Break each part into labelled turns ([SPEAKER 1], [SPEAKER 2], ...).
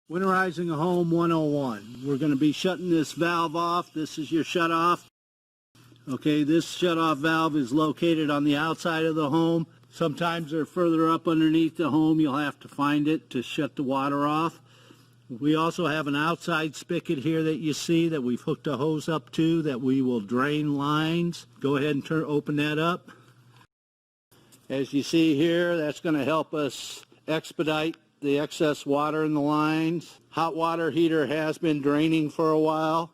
[SPEAKER 1] Winterizing a Home 101. We're going to be shutting this valve off. This is your shut off. Okay, this shut off valve is located on the outside of the home. Sometimes they're further up underneath the home. You'll have to find it to shut the water off. We also have an outside spigot here that you see that we've hooked a hose up to that we will drain lines. Go ahead and open that up. As you see here, that's going to help us expedite the excess water in the lines. Hot water heater has been draining for a while.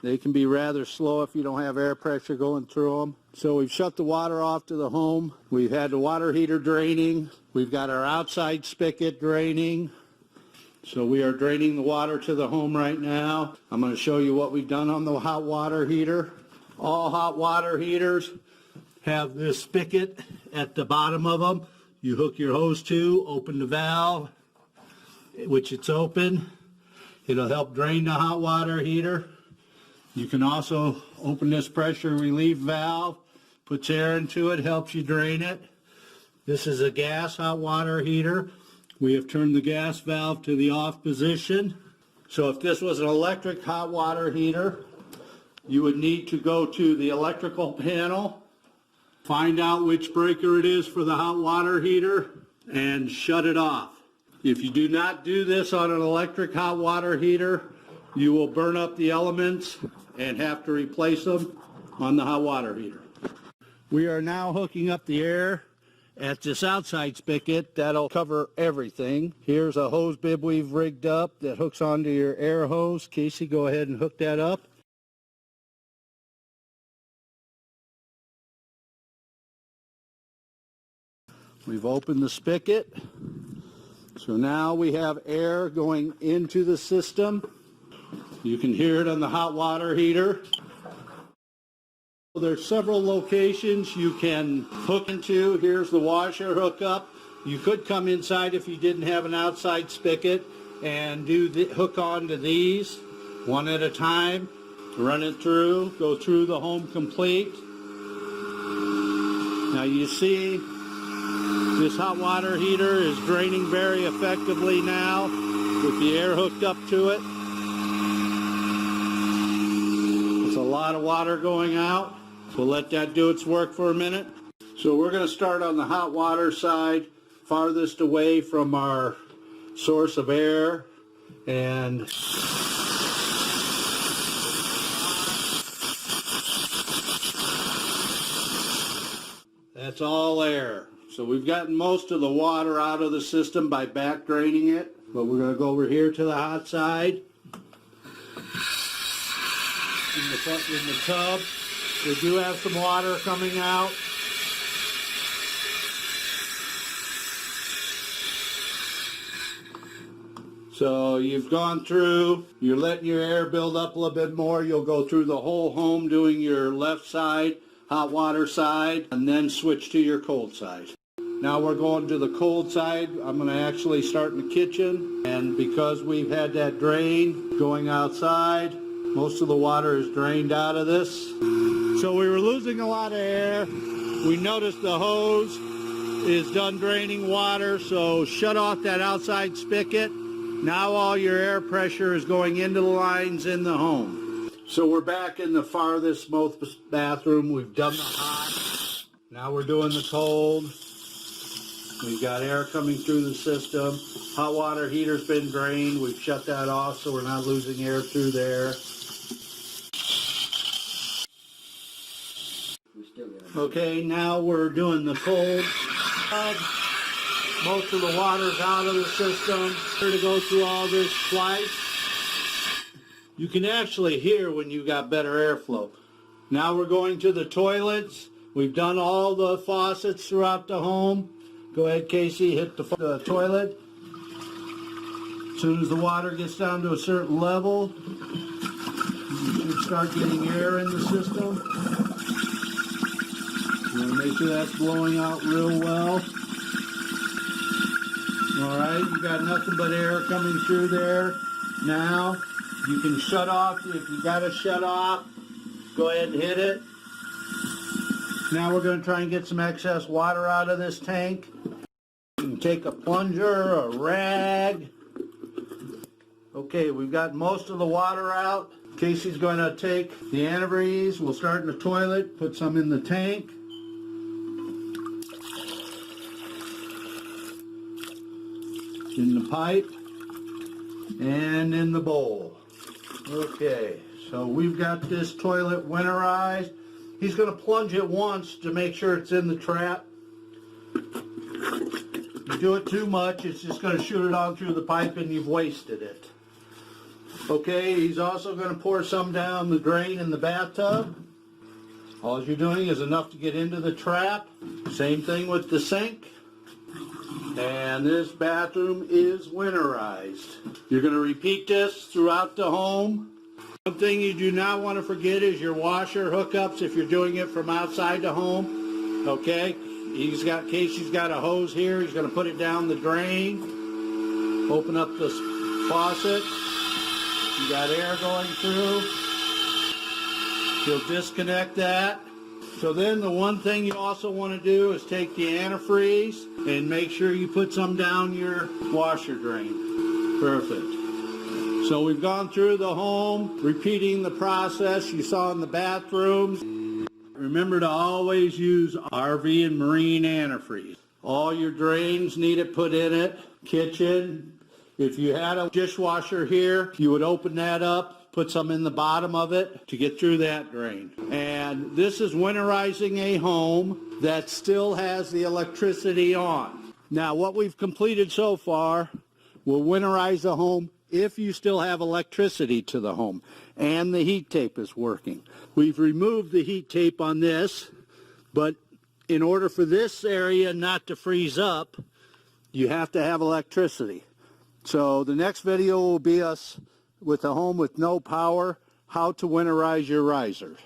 [SPEAKER 1] They can be rather slow if you don't have air pressure going through them. So we've shut the water off to the home. We've had the water heater draining. We've got our outside spigot draining. So we are draining the water to the home right now. I'm going to show you what we've done on the hot water heater. All hot water heaters have this spigot at the bottom of them. You hook your hose to, open the valve, which it's open. It'll help drain the hot water heater. You can also open this pressure relief valve, puts air into it, helps you drain it. This is a gas hot water heater. We have turned the gas valve to the off position. So if this was an electric hot water heater, you would need to go to the electrical panel, find out which breaker it is for the hot water heater, and shut it off. If you do not do this on an electric hot water heater, you will burn up the elements and have to replace them on the hot water heater. We are now hooking up the air at this outside spigot. That'll cover everything. Here's a hose bib we've rigged up that hooks onto your air hose. Casey, go ahead and hook that up. We've opened the spigot. So now we have air going into the system. You can hear it on the hot water heater. There's several locations you can hook into. Here's the washer hookup. You could come inside if you didn't have an outside spigot and hook on to these one at a time. Run it through, go through the home complete. Now you see this hot water heater is draining very effectively now with the air hooked up to it. It's a lot of water going out. We'll let that do its work for a minute. So we're going to start on the hot water side, farthest away from our source of air. And that's all air. So we've gotten most of the water out of the system by back draining it, but we're going to go over here to the hot side. In the tub, we do have some water coming out. So you've gone through, you're letting your air build up a little bit more. You'll go through the whole home doing your left side, hot water side, and then switch to your cold side. Now we're going to the cold side. I'm going to actually start in the kitchen, and because we've had that drain going outside, most of the water is drained out of this. So we were losing a lot of air. We noticed the hose is done draining water, so shut off that outside spigot. Now all your air pressure is going into the lines in the home. So we're back in the farthest most bathroom. We've done the hot. Now we're doing the cold. We've got air coming through the system. Hot water heater's been drained. We've shut that off so we're not losing air through there. Okay, now we're doing the cold. Most of the water's out of the system. Here to go through all this twice. You can actually hear when you got better airflow. Now we're going to the toilets. We've done all the faucets throughout the home. Go ahead, Casey, hit the toilet. As soon as the water gets down to a certain level, you should start getting air in the system. You want to make sure that's blowing out real well. All right, you got nothing but air coming through there. Now, you can shut off. If you got to shut off, go ahead and hit it. Now we're going to try and get some excess water out of this tank. You can take a plunger or a rag, Okay, we've got most of the water out. Casey's going to take the antifreeze. We'll start in the toilet, put some in the tank. In the pipe. And in the bowl. Okay, so we've got this toilet winterized. He's going to plunge it once to make sure it's in the trap. You do it too much, it's just going to shoot it on through the pipe and you've wasted it. Okay, he's also going to pour some down the drain in the bathtub. All you're doing is enough to get into the trap. Same thing with the sink. And this bathroom is winterized. You're going to repeat this throughout the home. One thing you do not want to forget is your washer hookups if you're doing it from outside the home. Okay, Casey's got a hose here. He's going to put it down the drain. Open up the faucet. You got air going through. He'll disconnect that. So then the one thing you also want to do is take the antifreeze and make sure you put some down your washer drain. Perfect. So we've gone through the home, repeating the process you saw in the bathrooms. Remember to always use RV and marine antifreeze. All your drains need it put in it. Kitchen. If you had a dishwasher here, you would open that up, put some in the bottom of it to get through that drain. And this is winterizing a home that still has the electricity on. Now what we've completed so far will winterize the home if you still have electricity to the home and the heat tape is working. We've removed the heat tape on this, but in order for this area not to freeze up, you have to have electricity. So the next video will be us with a home with no power, how to winterize your riser.